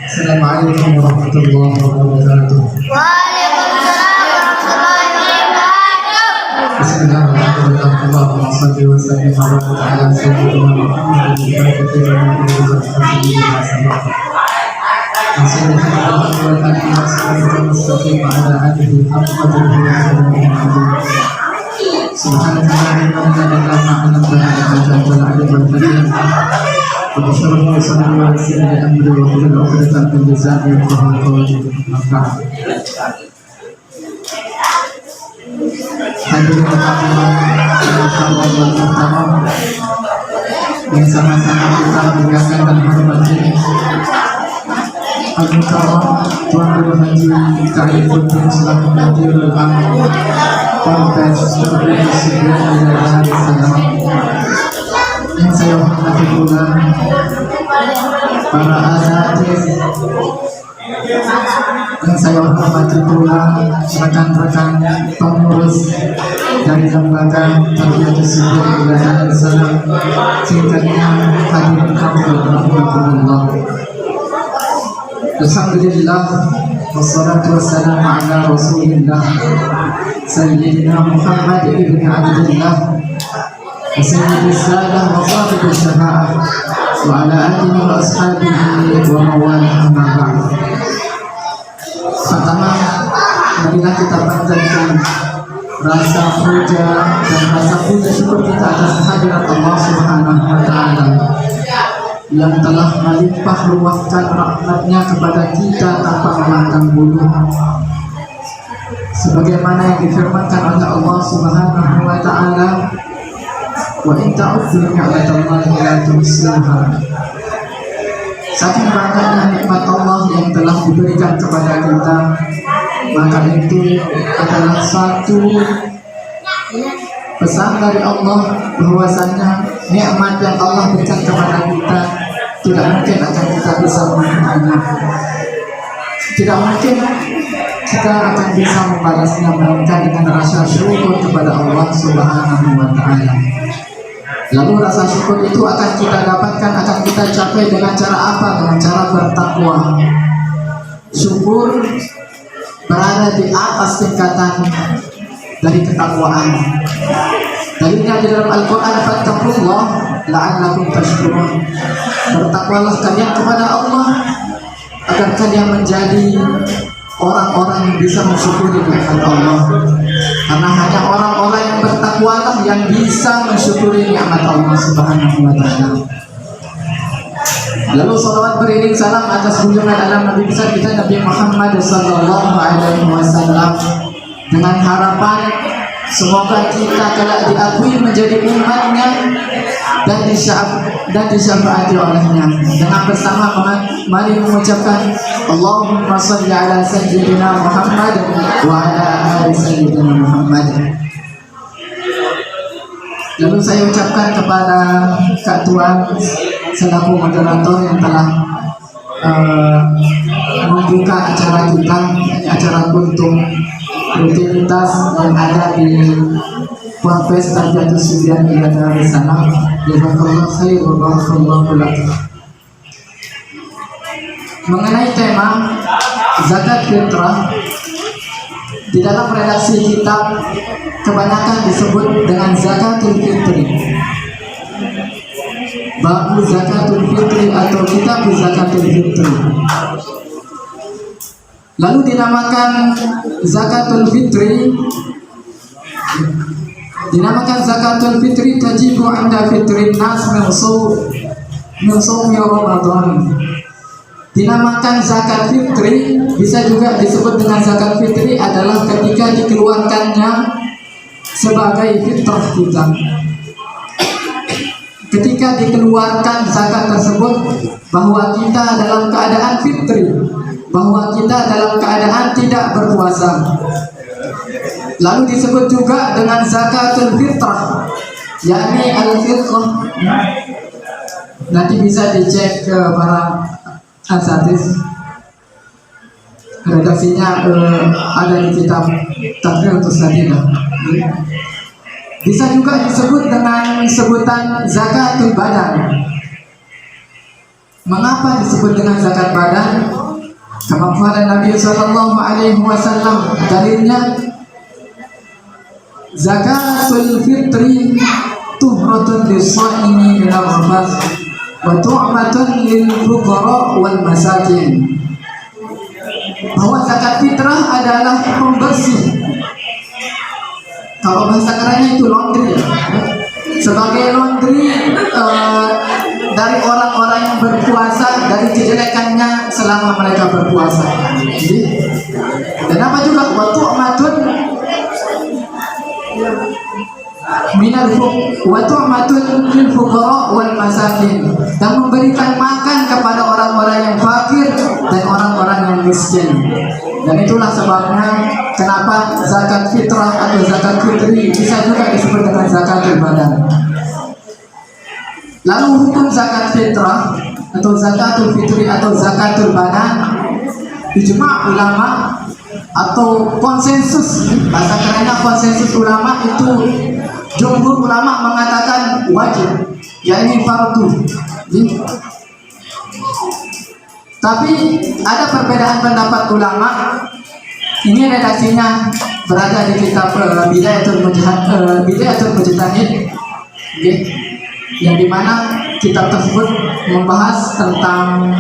Assalamualaikum warahmatullahi wabarakatuh. Bismillahirrahmanirrahim. Allahumma shalli wa sallim ala sayyidina Muhammad wa ala yang sama-sama kita muliakan dan hormati Al-Mukarram Tuan Guru Haji Khalifuddin selaku Nadirul Am Ponpes Provinsi Sudan Darussalam, yang saya hormati pula para asatidz, yang saya hormati pula rekan-rekan pengurus dari lembaga Tarbiyatus Sudan Darussalam, singkatnya hadirin rahmatullah. Alhamdulillah, wassalatu wassalamu ala rasulillah Sayyidina Muhammad ibn Abdullah Sayyidis sadah wa sahibis syafa'ah wa ala alihi wa ashabihi wa mawalah amma ba'd. Pertama, marilah kita panjatkan rasa puja dan rasa puja syukur kita atas hadirat Allah Subhanahu wa ta'ala yang telah melimpah ruahkan rahmatnya kepada kita tanpa memandang bulu, sebagaimana yang difirmankan oleh Allah Subhanahu wa ta'ala, wa in ta'udzu ni'matallahi la tuhsuha. Saking banyaknya nikmat Allah yang telah diberikan kepada kita, maka itu adalah satu pesan dari Allah bahwasanya nikmat yang Allah berikan kepada kita tidak mungkin akan kita bisa menerimanya. Tidak mungkin kita akan bisa membalasnya melainkan dengan rasa syukur kepada Allah Subhanahu wa ta'ala. Lalu rasa syukur itu akan kita dapatkan, akan kita capai dengan cara apa? Dengan cara bertakwa. Syukur berada di atas tingkatan dari ketakwaan. Dalilnya di dalam Al-Quran, fattaqullah la'allakum tashkurun. Bertakwalah kalian kepada Allah agar kalian menjadi orang-orang yang bisa mensyukuri nikmat Allah. Karena hanya orang-orang yang bertakwalah yang bisa mensyukuri nikmat Allah Subhanahu wa ta'ala. Lalu salawat beriring salam atas junjungan alam Nabi besar kita Nabi Muhammad sallallahu alaihi wasallam, dengan harapan semoga kita kelak diakui menjadi umatnya dan disyafaati olehnya. Dengan bersama mari mengucapkan Allahumma shalli ala sayyidina Muhammad wa ala ali sayyidina Muhammad. Lalu saya ucapkan kepada Kak Tuan selaku moderator yang telah membuka acara kita, acara kuntum rutinitas yang ada di Ponpes Tarbiyatus Sudan Darussalam. Jazakallahu khair wa barakallahu lak. Mengenai tema zakat fitrah, di dalam redaksi kitab kebanyakan disebut dengan zakatul fitri, bab zakatul fitri atau kitab zakatul fitri. Lalu dinamakan zakatul fitri, tajibu 'inda fitrin nas min shaumi Ramadan. Dinamakan zakat fitri, bisa juga disebut dengan zakat fitri adalah ketika dikeluarkannya sebagai fitrah kita. Ketika dikeluarkan zakat tersebut, bahwa kita dalam keadaan fitri, bahwa kita dalam keadaan tidak berpuasa. Lalu disebut juga dengan zakatul fitrah, yakni al-fitrah. Nanti bisa dicek ke para asatidz, redaksinya ada di kitab Taqriyatus Sadinah. Bisa juga disebut dengan sebutan zakatul badan. Mengapa disebut dengan zakat badan? Kemampuan Nabi Sallallahu Alaihi Wasallam, dalilnya zakatul fitri tuhratun lis-shaimi min ar-rafath wa tu'matun lil fuqara wal masakin. Bahwa zakat fitrah adalah pembersih. Kalau bahasa kerennya itu laundry, sebagai laundry dari orang-orang yang berpuasa, dari kejelekannya selama mereka berpuasa. Dan apa juga waktu amatun minal lil fuqara wal masakin, dan memberikan makan kepada orang-orang yang fakir dan orang-orang yang miskin. Dan itulah sebabnya kenapa zakat fitrah atau zakat fitri bisa juga disebut dengan zakatul badan. Lalu hukum zakat fitrah atau zakatul fitri atau zakatul badan, ijma' ulama atau konsensus, bahasa kerennya konsensus ulama itu, jumhur ulama mengatakan wajib, yakni fardu. Tapi ada perbedaan pendapat ulama. Ini redaksinya berada di kitab Bidayatul Mujtahid, yang dimana kitab tersebut membahas tentang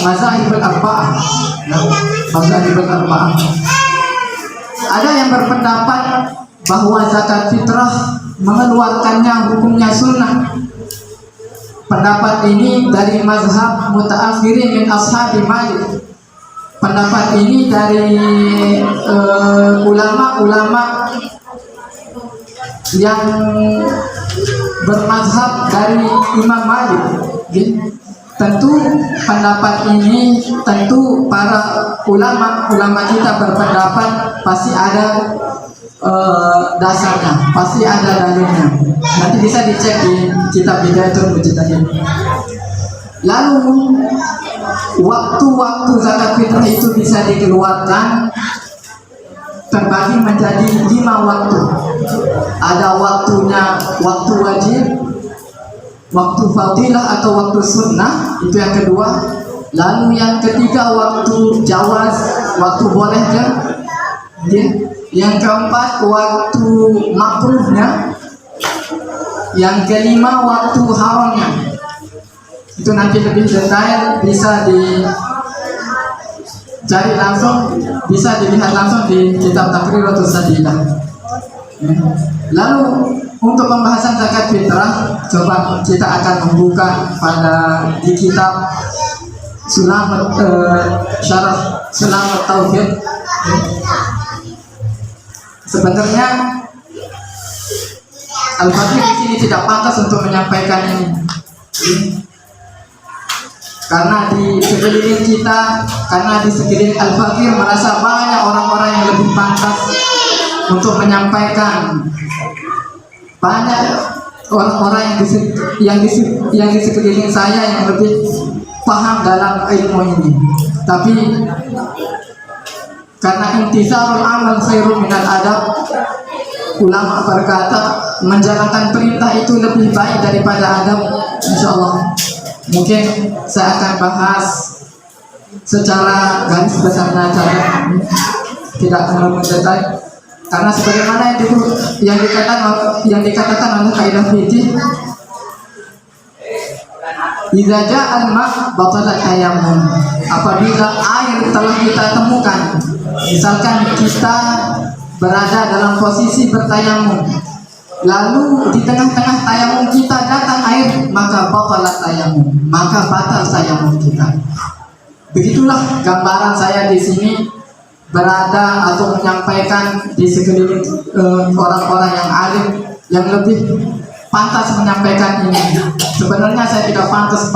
mazahibul arba'ah. Mazahibul arba'ah. Ada yang berpendapat bahwa zakat fitrah mengeluarkannya hukumnya sunnah. Pendapat ini dari mazhab mutaakhirin min ashabi Malik. Pendapat ini dari ulama-ulama yang bermazhab dari Imam Malik. Tentu pendapat ini, tentu para ulama kita berpendapat pasti ada dasarnya, pasti ada dalilnya. Nanti bisa dicek di kitab Bidayatul Mujtahid. Lalu waktu-waktu zakat fitrah itu bisa dikeluarkan terbagi menjadi 5 waktu. Ada waktunya waktu wajib, waktu fadilah atau waktu sunnah, itu yang kedua. Lalu yang ketiga waktu jawaz, waktu bolehnya. Yang keempat waktu makruhnya. Yang kelima waktu haramnya. Itu nanti lebih detail bisa dicari langsung, bisa dilihat langsung di kitab Taqriratus Sadidah. Lalu untuk pembahasan zakat fitrah, coba kita akan membuka di kitab Syarah Sulamat Tauhid. Sebenarnya Al-Fatih di sini tidak pantas untuk menyampaikan ini. Karena di sekeliling kita, karena di sekeliling Al-Fakir merasa banyak orang-orang yang lebih pantas untuk menyampaikan. Banyak orang-orang yang di sekeliling saya yang lebih paham dalam ilmu ini. Tapi karena intisarul amal khairun minal adab, ulama berkata menjalankan perintah itu lebih baik daripada adab. Insyaallah mungkin saya akan bahas secara garis besarnya saja, tidak terlalu detail. Karena sebagaimana yang dikatakan oleh kaidah fikih, idza ja'al ma' batalat tayammum. Apabila air telah kita temukan, misalkan kita berada dalam posisi bertayamum, lalu di tengah-tengah tayamum kita datang air, maka batalat tayammum, maka batal tayamum kita. Begitulah gambaran saya di sini berada atau menyampaikan di sekeliling orang-orang yang alim yang lebih pantas menyampaikan ini. Sebenarnya saya tidak pantas,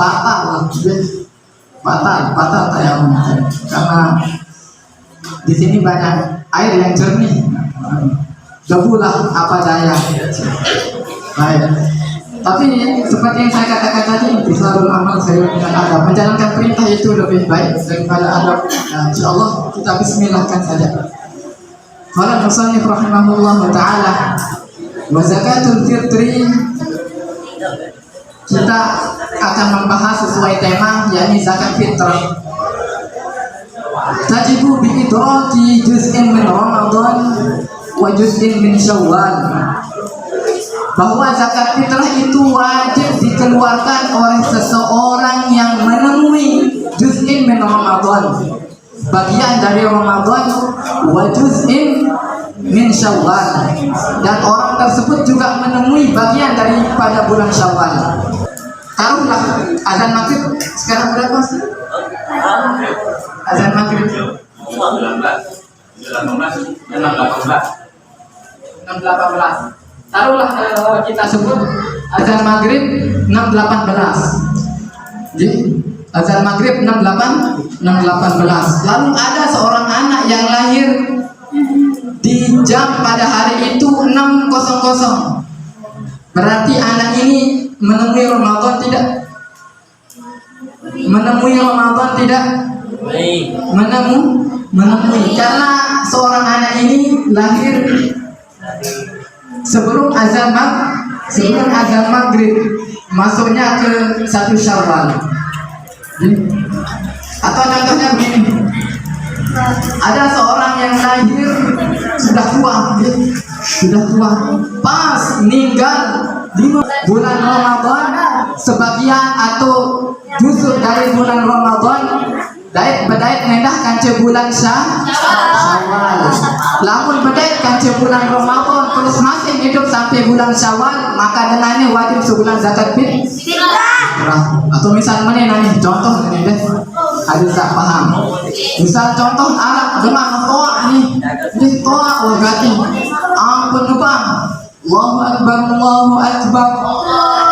batal tayamum, karena di sini banyak air yang jernih. Debulah apa daya. Baik. Tapi seperti yang saya katakan tadi, intisarul amal khairun minal adab. Menjalankan perintah itu lebih baik daripada adab. Nah, insyaallah kita bismillahkan saja. Qala musannif rahimahullah taala wa zakatul fitri, kita akan membahas sesuai tema yakni zakat fitrah. Tajibu bi idraki juz'in min Ramadan wa juz'in min Syawal. Bahwa zakat fitrah itu wajib dikeluarkan oleh seseorang yang menemui juz'in min Ramadan, bagian dari Ramadan, wa juz'in min Syawal, dan orang tersebut juga menemui bagian daripada bulan Syawal. Taruhlah azan maghrib sekarang berapa sih? Azan maghrib 6.18. Taruhlah kita sebut azan maghrib 6.18. Jadi azan maghrib 6.18. Lalu ada seorang anak yang lahir di jam pada hari itu 6.00. Berarti anak ini menemui Ramadan tidak? Menemui Ramadan tidak? Menemui. Karena seorang anak ini lahir sebelum azan maghrib, masuknya ke 1 Syawal. Atau contohnya begini, ada seorang yang lahir sudah tua, pas meninggal di bulan Ramadan, sebagian atau juzuk dari bulan Ramadan bedait mendah kanca bulan Syawal. Lamun bedait kanca bulan Ramadan terus masih hidup sampai bulan Syawal, maka dengannya wajib sebulan zakat fitrah. Atau misal mana nanya contoh ini deh, ada tak paham. Misal contoh Arab dengan toa nih, dia toa berarti ampun ngebang, Allahu Akbar, Allahu Akbar,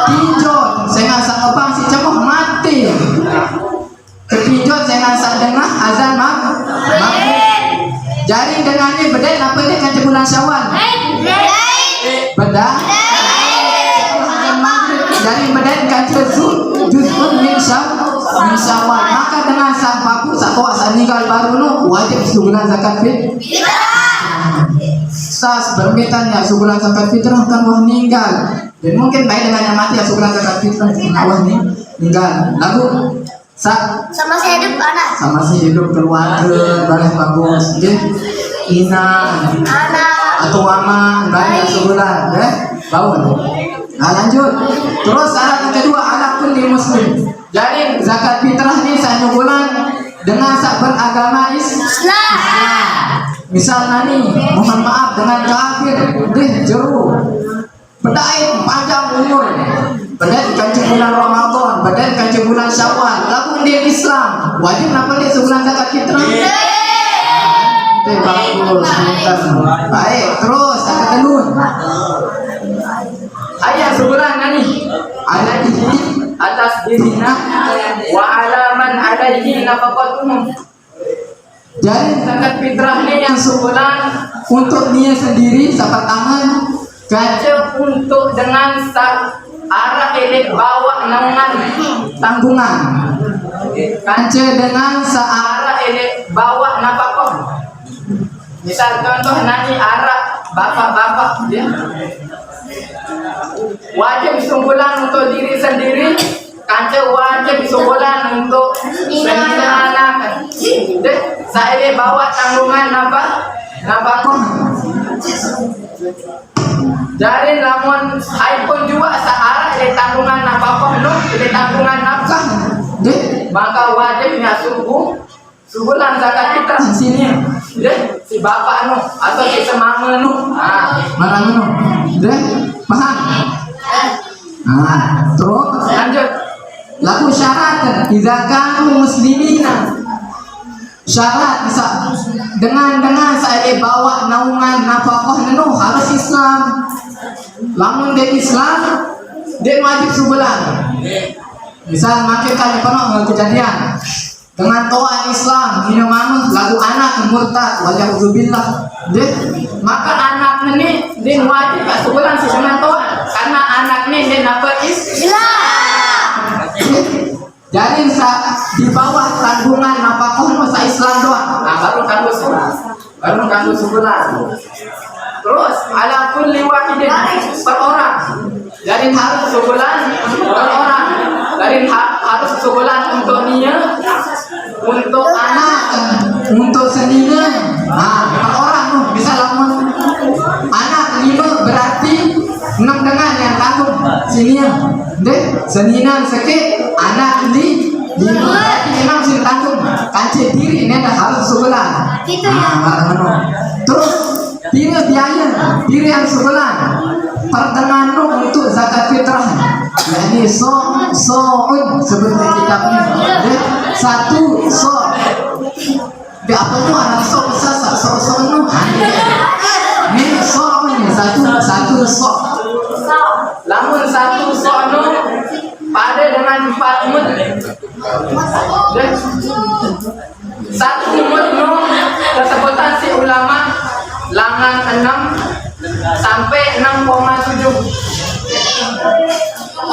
tinjau, saya nggak ngebang si cemoh mati. Kepinjau saya nggak dengar azan maghrib. Jadi dengannya beda apa dia kan bulan Syawal? Beda. Azan maghrib dari beda kan juz'un min Syawal. Maka dengan sang baku satu asal meninggal baru nu wajib sebulan zakat fitrah. Sas bermitannya sebulan zakat fitrah kan wah meninggal. Dan mungkin baik dengan yang mati ya sebulan zakat fitrah wah meninggal. Lalu sama si hidup anak, sama si hidup keluarga boleh bagus, ina atau mama banyak sebulan, bangun. Nah lanjut, terus syarat yang kedua anak pun di muslim. Jadi zakat fitrah ini satu bulan dengan sak beragama Islam. Misalnya nih, mohon maaf dengan kafir, jeru, bedai panjang umur. Bedai kanci bulan Ramadan, bedai kanci bulan Syawal, lalu dia Islam, wajib apa dia sebulan zakat fitrah? Bagus, baik. Terus ada tenun. Ayat sebulan nani, ada di atas dirinya, wa alaman alaihi nafaqatuhum. Jadi zakat fitrah ini yang sebulan untuk dia sendiri, sahabat tangan, kaca untuk dengan arah ini bawa naungan tanggungan, kanca dengan searah ini bawa nafkah. Misal contoh nanti arah bapak-bapak ya, wajib sebulan untuk diri sendiri, kanca wajib sebulan untuk 9 anak. Saya bawa tanggungan nafkah. Jadi namun iPhone juga searah dari tanggungan nafkah dari tanggungan nafkah, maka wajibnya sebulan zakat fitrah di sini, si bapak atau si semama mana paham? Terus lanjut. Lalu syarat jika kamu muslimina, syarat bisa dengan saya bawa naungan nafkah harus Islam. Lamun dia Islam, dia wajib sebulan. Misal makin kali penuh kejadian dengan toa Islam minum lalu anak murtad waliyahzubillah, maka anak ini dia wajib sebulan dengan toa karena anak ini dia nafkah Islam. Jadi di bawah tanggungan nafkah masa Islam doang. Nah baru kamu sebulan. Terus ala kulli wahidin per orang. Jadi harus sebulan per orang. Dari harus sebulan untuk dia, untuk anak, untuk sendiri. Nah, per orang tuh bisa lamun anak 5 berarti 6 dengan yang tanggung sini ya. Deh, seninan sekit anak ini 5 berarti 6 sini tanggung. Kancing diri ini ada harus sebulan. Terus diri biaya, diri yang sebulan. Pertengahan untuk zakat fitrah. Ini so'un sebetulnya kitabnya. Satu so'. Di apa tuh anak so' besar so' nu. Ini so' ini satu so'. Lamun satu so' nu pada dengan 4 mud. Satu mud nu kesebutan si ulama langan 6 sampai 6,7.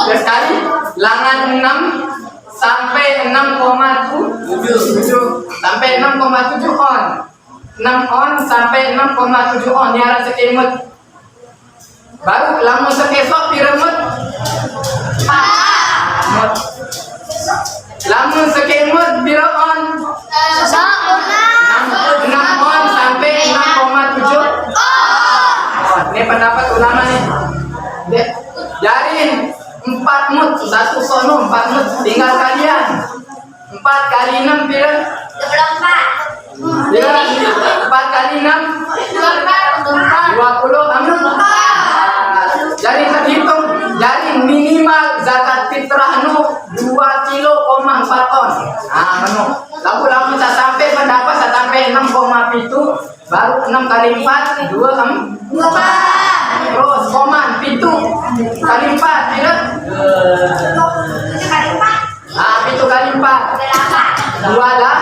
Sekali langan 6 sampai 6,7 sampai 6,7 on. 6 on sampai 6,7 on nyara sekemut. Baru lamun sekesok piramid. Lamun sekemut pira on? 6 on sampai 6,7. Ini pendapat ulama nih. Jadi 4 mut, 1 sono 4 mut, tinggal kalian 4 kali 6 pira? 4 kali 6 20 jadi terhitung, jadi minimal zakat fitrah nu 2 kilo 4 ton. Lalu tak sampai pendapat tak sampai 6,7 baru 6 kali 4 2 terus koman 7 kali 4 tidak 7 kali 4 2 lah.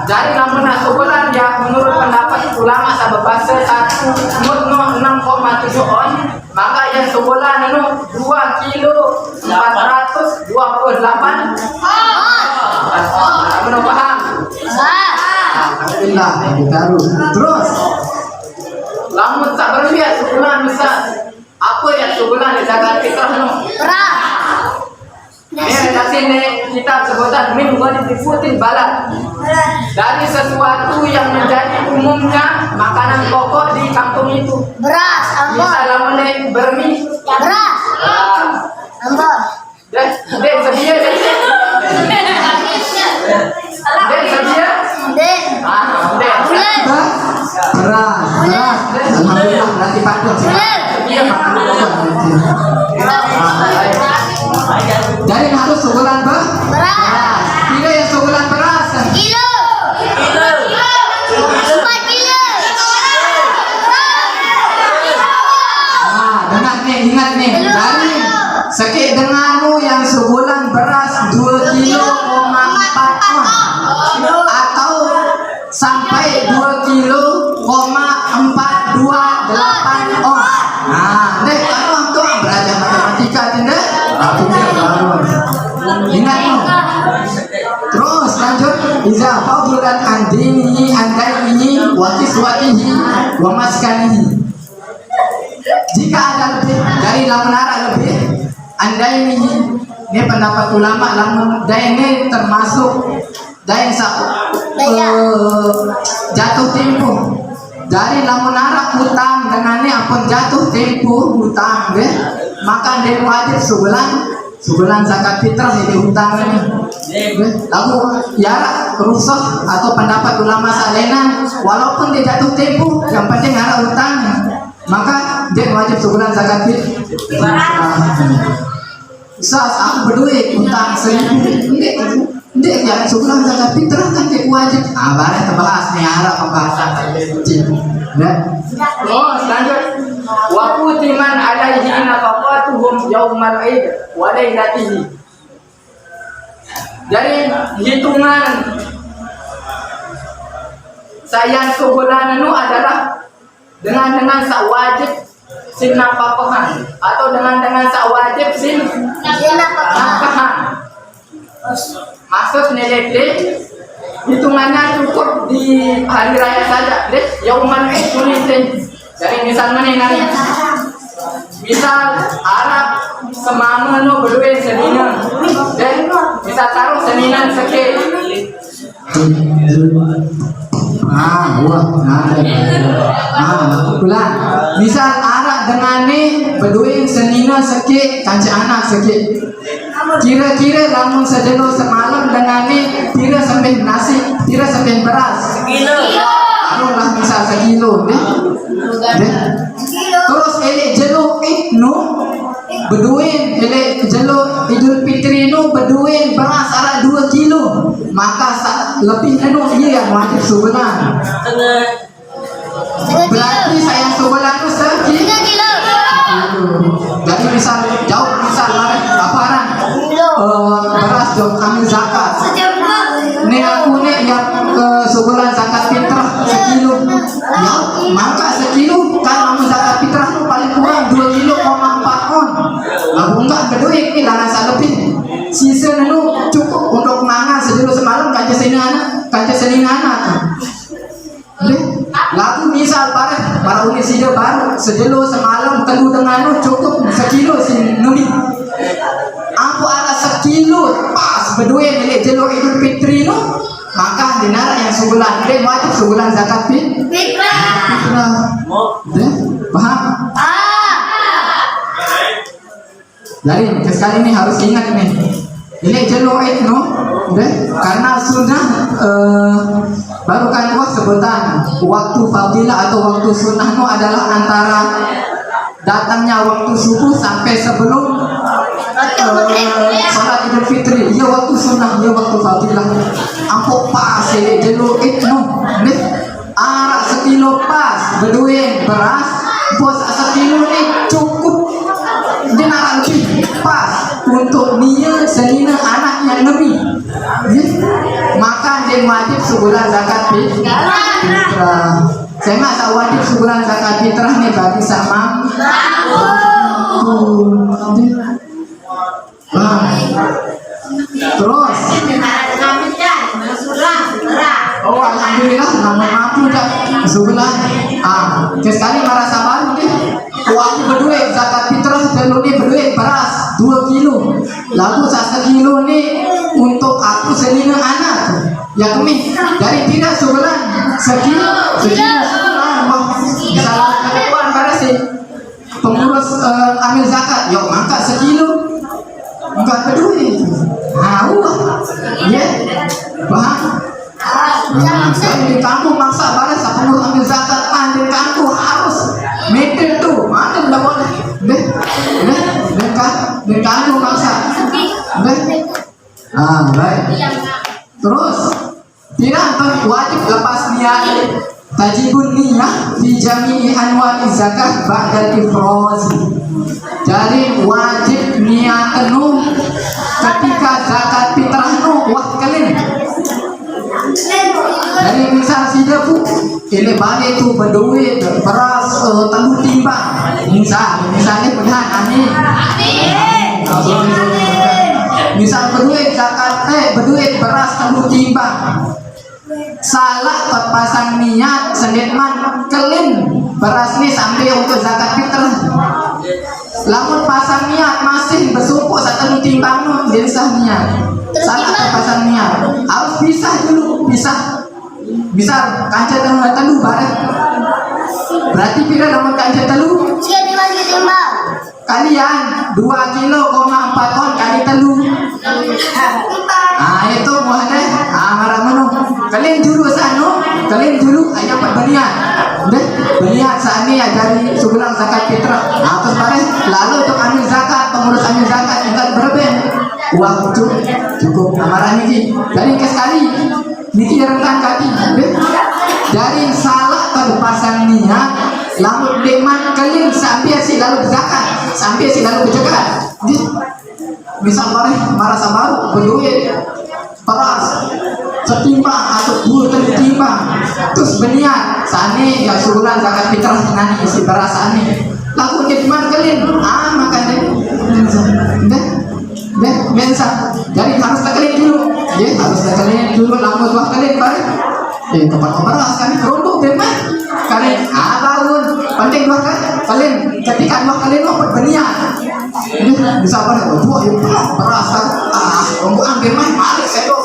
Jadi namun sebulan ya menurut pendapat ulama sahabat bahasa 1 mut 6,7 on, maka yang sebulan itu 2 kilo 428 kamu paham? Alhamdulillah, ditaruh. Terus lamun tak berlihat sebulan bisa apa ya sebulan di zakat fitrah nu? Ini kasih kita sebutan min gua diputin balat dari sesuatu yang menjadi umumnya makanan pokok di kampung itu. Beras, ambon. Misalnya menek bermi, Beras, ambon. dan sedia jadi. Dan sedia. Den. Den. beras. Alhamdulillah berarti patut sih. Iya, Jadi harus sebulan Beras. Tidak yang sebulan beras. Kilo. 4 kilo. Dengar nih, ingat nih. Dari sekit denganmu yang sebulan beras 2 kilo 4 on atau sampai 2 kilo 428 on. Nah, deh kalau tuh belajar matematika tidak? Aku ingat nih. Terus lanjut. Iza fadlan andini andaihi wa kiswatihi wa maskanihi. Jika ada lebih dari lamunara lebih andaihi, ini pendapat ulama lamun ini termasuk daeng jatuh tempo. Dari lamunara hutang dengannya ampun jatuh tempo hutang deh, maka dia wajib sebulan zakat fitrah jadi hutang ini. Lalu ya rusak atau pendapat ulama salena walaupun dia jatuh tempo yang penting ada hutang maka dia wajib sebulan zakat fitrah. Saat aku berduit hutang 1.000 Ndek ya sebulan zakat fitrah kan dia wajib. Barang terbahas nih arah pembahasan kecil. Oh, lanjut. Wa kutiman alaihi nafaqatuhum yaumal id wa lailatihi. Jadi hitungan sayang sebulan itu adalah dengan sawajib sin nafaqahan atau dengan sawajib sin nafaqahan. Maksud nilai hitungannya cukup di hari raya saja. Deh, yauman kulitin. Jadi misal mana nanti? Misal Arab semama no berduit senina. Deh, misal taruh senina seke. Pula. Misal Arab dengan ni berduit senina seke, kanci anak seke. Kira-kira lamun sejelo semalam dengan ni kira sampai nasi, kira sampai beras. Taruhlah misal sekilo, deh. Terus elek jelo no berduit, elek jelo Idul Fitri no berduit beras arah 2 kilo, maka lebih anu iya yang wajib sebulan. Berarti sayang sebulan tu sekilo. Jadi misal jauh misal aparan beras jauh ambil zakat. Ni aku ni yang sebulan zakat fitrah sekilo. Ya, maka sekilo kan ambil zakat fitrah tu paling kurang 2 kilo 4 on. Lalu enggak berduit ni lah nasa lebih. Sisa nu cukup untuk mangan sejelo semalam kaca senin anak. Lalu misal para uni sida baru sejelo semalam telu dengan nu cukup sekilo sin numi. Aku ada sekilo pas berduit milik jelo Idul Fitri nu, maka dinar yang sebulan dia wajib sebulan zakat fitrah. Deh, paham? Jadi sekali ini harus ingat nih. Ini jelo no, deh, karena sunnah baru kan sebutan waktu fadilah atau waktu sunnah no adalah antara datangnya waktu subuh sampai sebelum salat Idul Fitri. Ia waktu sunnah, ia waktu fadilah. Ampo pas ini jelo no, deh, arak sekilo pas berduit beras, bos sekilo ni cukup dinar lebih pas untuk dia senina anak yang lebih. Maka dia wajib sebulan zakat fitrah. Saya masa wajib sebulan zakat fitrah ni bagi sama. Terus. Oh alhamdulillah nama mampu dah sebulan. Sekali merasa baru ni. Aku berduit zakat fitrah telur ni berduit beras 2 kilo. Lalu 1 kilo ni untuk aku senina anak. Ya kami dari tidak sebulan sekilo sebulan. Misalnya ketentuan pada si pengurus ambil zakat, yuk mangkat sekilo. Enggak berduit. Ya, paham? Di kampung maksa balas pengurus ambil zakat di kampung harus meter tu mana tidak boleh di kampung maksa baik. Terus tidak wajib lepas niat tajibun niyah di jami'i anwar zakat ba'dal ifrozi. Jadi wajib niat penuh ketika zakat fitrah nu wah kalian. Dari misal sida bu, ini balik tu berduit beras telu timbang. Misalnya pilihan amin. Misal berduit zakat berduit beras telu timbang. Salah terpasang niat sendirian kelin beras ni sampai untuk zakat fitrah. Lamun pasang niat masih bersumpuk satu timbang nu jadi sah niat. Salah terpasang niat harus pisah dulu, pisah. Bisa kancah telu bareng. Berarti pira namun kancah telu? Kalian 2 kilo 4 on kali telu. Itu muahnya. Marah menu. Kalian juru sano, kalian juru ayo berbeniat. Deh, beniat saat ini dari sebulan zakat fitrah. Terus bareng lalu untuk ambil zakat, pengurus ambil zakat tinggal berapa? Uang cukup. Marah ini. Jadi sekali niki rengkan kaki. Dari salah terpasang niat lalu deman kalian sampai si lalu zakat, sampai si lalu berzakat. Misal marah sabar berduit beras setimbang atau 2 timbang terus berniat sani ya sebulan zakat fitrah nanti isi beras sani lalu deman kalian makan deh deh biasa. Jadi harus tekelin dulu, ya harus tekelin dulu lama 2 kali baru. Kapan beras kami kerudung deh mah. Kali bangun penting 2 kali. Kalian ketika 2 kali dapat benian. Bisa apa? Buah yang beras kan. Rombo ambil mah balik saya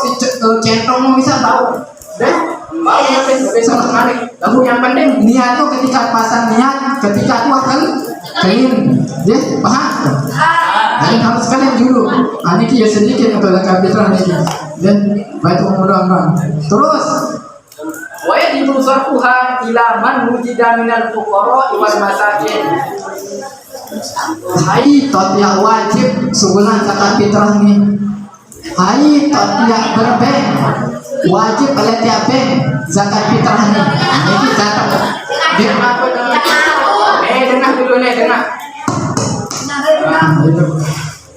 centong bisa bau. Deh bau nanti bisa menarik. Lalu yang penting niat tuh ketika pasang niat, ketika 2 kali kalian, ya paham? Kalian harus kalian dulu. Ini kia sedikit untuk kapitra ini. Dan baik umur-umur. Terus wa yajibu sarfuha ila man wujida minal fuqara wal masakin. hai totia wajib sebulan zakat fitrah nih. Hai totia berben wajib oleh tiap ben zakat fitrah nih. Ini zakat. Dengar dulu nih, dengar.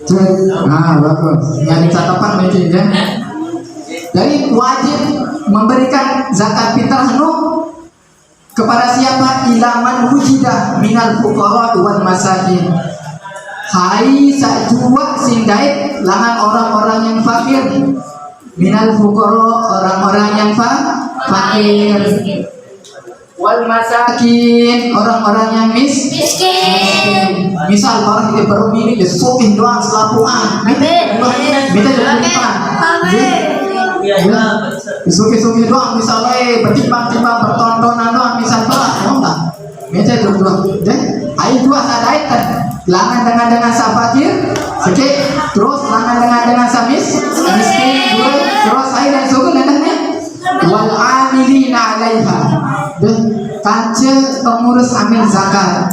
Bagus. Yang catatan ini ya. Jadi wajib memberikan zakat fitrah kepada siapa? Ilaman wujida minal fuqara wal masakin. Hai sajua sindait langan orang-orang yang fakir. Minal fuqara orang-orang yang fakir. Wal masakin orang-orang yang miskin. Misal orang ini baru ini dia sopin doang selapuan. Minta jangan suki-suki doang misalnya bertimbang-timbang bertontonan doang misal berat mau nggak? Minta doang. Deh, ayo dua sadait kan. Langan dengan sa fakir, sedikit terus langan dengan sa miskin dua terus ayo dan suku neneknya. Wal amilina alaiha. Dan kaca pengurus amil zakat.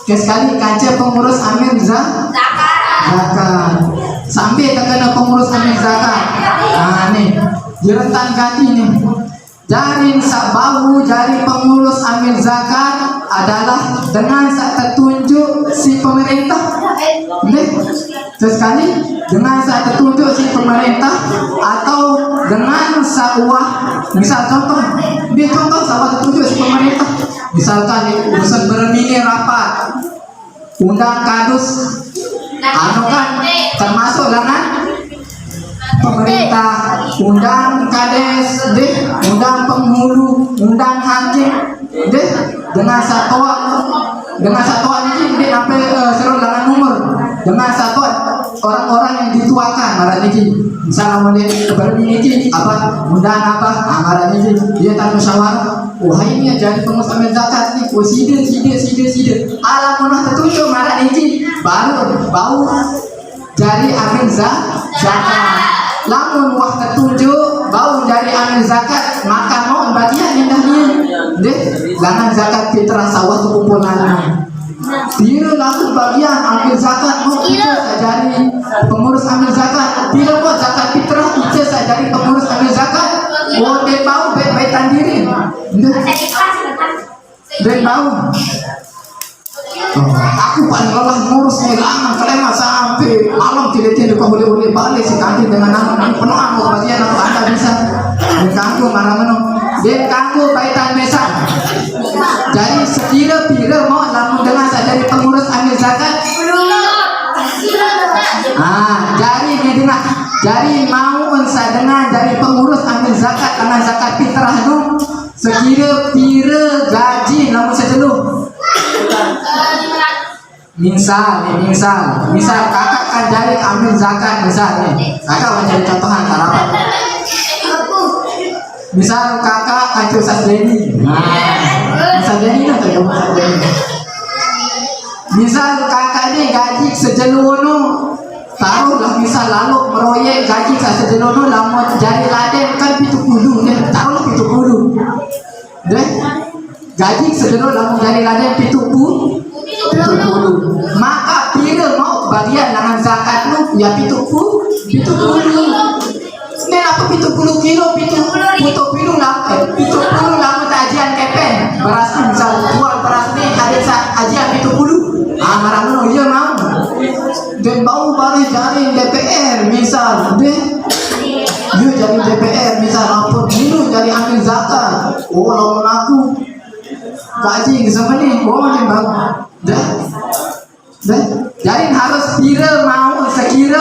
Sekali kaca pengurus amil zakat. Sampai terkena pengurus amil zakat. Nih, jerentan ganti nih. Jarin sabahu jari pengurus amil zakat adalah dengan sak tertunjuk si pemerintah. Sekali dengan sak tertunjuk si pemerintah atau dengan sakwah. Misal contoh, dia contoh sakwah tertunjuk si pemerintah. Misalkan urusan bermini rapat, undang kadus, kan termasuk dengan pemerintah, undang kades, undang penghulu, undang hakim, dengan satuan ini dia sampai seru dengan nomor, dengan satuan orang-orang yang dituakan marah ini, misalnya mau bermini apa, undang apa, marah ini dia tak musyawarah. Wah ini jadi pengurus amil zakat nih, side, alam munah tertuju marah ini, baru bau jari amil zakat. Lamun wah ketunjuk bau dari amil zakat maka mau bagian indahnya deh jangan zakat fitrah sawah kumpulan bila langsung bagian amil zakat mau kita sajari pengurus amil zakat bila buat zakat fitrah kita sajari pengurus amil zakat mau deh bau baik-baikan diri deh bau. Aku paling lelah ngurus ngilangan kalian sampai malam tidak kau boleh balik si kantin dengan anak penuh amuk bagian aku anda bisa dan kaku marah menu dan kaku baitan mesan. Jadi sekira-kira mau lamun dengan dari pengurus amil zakat. Jadi ini dengar jadi mau unsa dengan dari pengurus amil zakat dengan zakat fitrah itu sekira-kira gaji lamun sejenuh. Misal kakak kan dari ambil zakat misalnya kakak mencari contohan harapan misal kakak kacau Sadeni misal Deni atau kamu Sadeni misal kakak ini gaji sejenuh taruhlah misal lalu meroyek gaji sejenuh lamun jari laden kan 70 taruhlah 70 deh gaji sejenuh lamun jari laden 70 maka bila mau bagian dengan zakat lu ya 70 ini apa 70 kilo 70 lah 70 lama tajian kepen beras misal jual beras nih hari ajian 70 marah menu iya mau dan bau balik jari DPR misal deh you jadi DPR misal apa minum jadi ambil zakat lawan aku gaji sama nih nih bang. Jadi harus bila mau sekira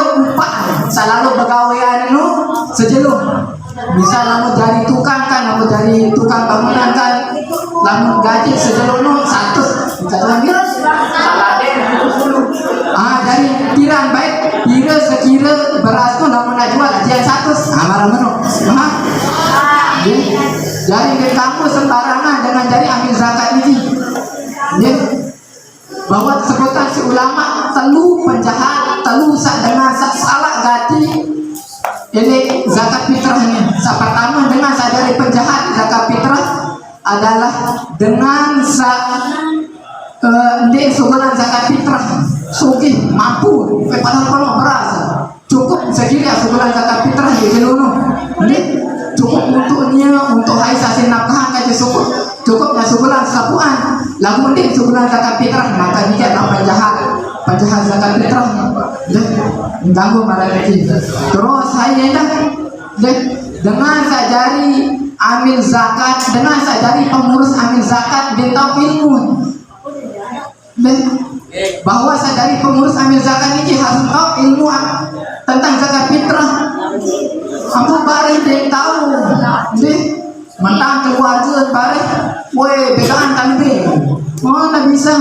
sejelum. Misal kamu jadi tukang kan, kamu jadi tukang bangunan kan, kamu gaji sejelum no 100, bisa lagi. Salah deh, 70. Dari piran baik, kira sekira beras tu namun nak jual aja 100. Marah meno. Jadi kamu sembarangan dengan jadi ambil zakat ini. Bahwa sebutan si ulama telu penjahat, telu dengan salah ganti ini zakat fitrahnya. Pertama dengan sadari penjahat zakat fitrah adalah dengan dia sebulan zakat fitrah sugih mampu padahal kalau beras cukup sekira sebulan zakat fitrah di seluruh ini cukup untuk hai sasin nafkah aja cukupnya sebulan sapuan lalu dia sebulan zakat fitrah maka dia adalah penjahat zakat fitrah mengganggu para kecil. Terus saya dengan sajari amil zakat, dengan sajari pengurus amil zakat bintang ilmu bahwa sadari pengurus amil zakat ini harus tahu ilmu tentang zakat fitrah. Kamu bareng dia tahu mentang keluarga bareng woi begaan kambing mana bisa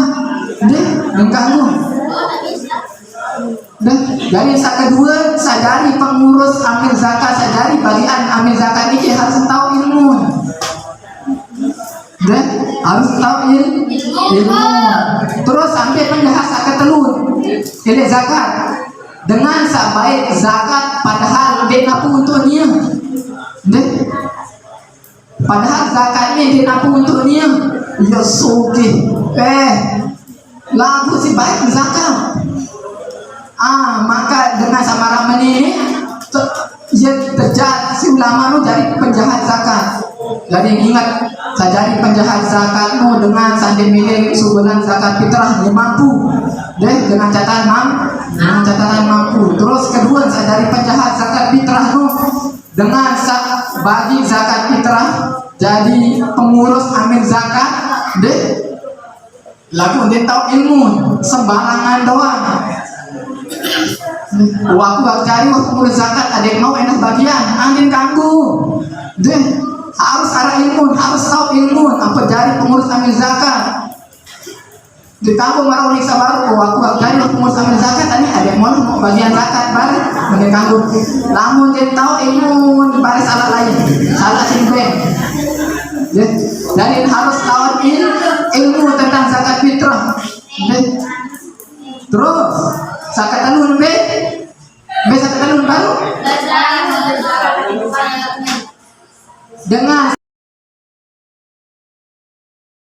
mengganggu. Dari kedua sadari pengurus amil zakat, sadari bagian amil zakat ini harus tahu ilmu. Harus tahu ilmu. Terus sampai penjahas akan telur ini zakat dengan sebaik zakat padahal dia napu untuknya. Padahal zakatnya dia napu untuknya. Ya suki lagu si baik zakat. Maka dengan samaran ini ia terjadi si ulama nu jadi penjahat zakat. Jadi ingat sajari penjahat zakat nu dengan sandi milik sebulan zakat fitrah dia mampu dengan catatan mampu. Terus kedua sajari penjahat zakat fitrah nu dengan bagi zakat fitrah jadi pengurus amil zakat lalu dia tahu ilmu sembarangan doang. Waktu cari waktu ngurus zakat ada yang mau enak bagian angin ganggu harus arah ilmu, harus tahu ilmu apa jadi pengurus amil zakat ditambah marah unik sabar waktu cari waktu ngurus amil zakat tadi ada yang mau bagian zakat balik mengganggu namun dia tahu ilmu baris salah lain salah simpel jadi harus tahu ilmu tentang zakat fitrah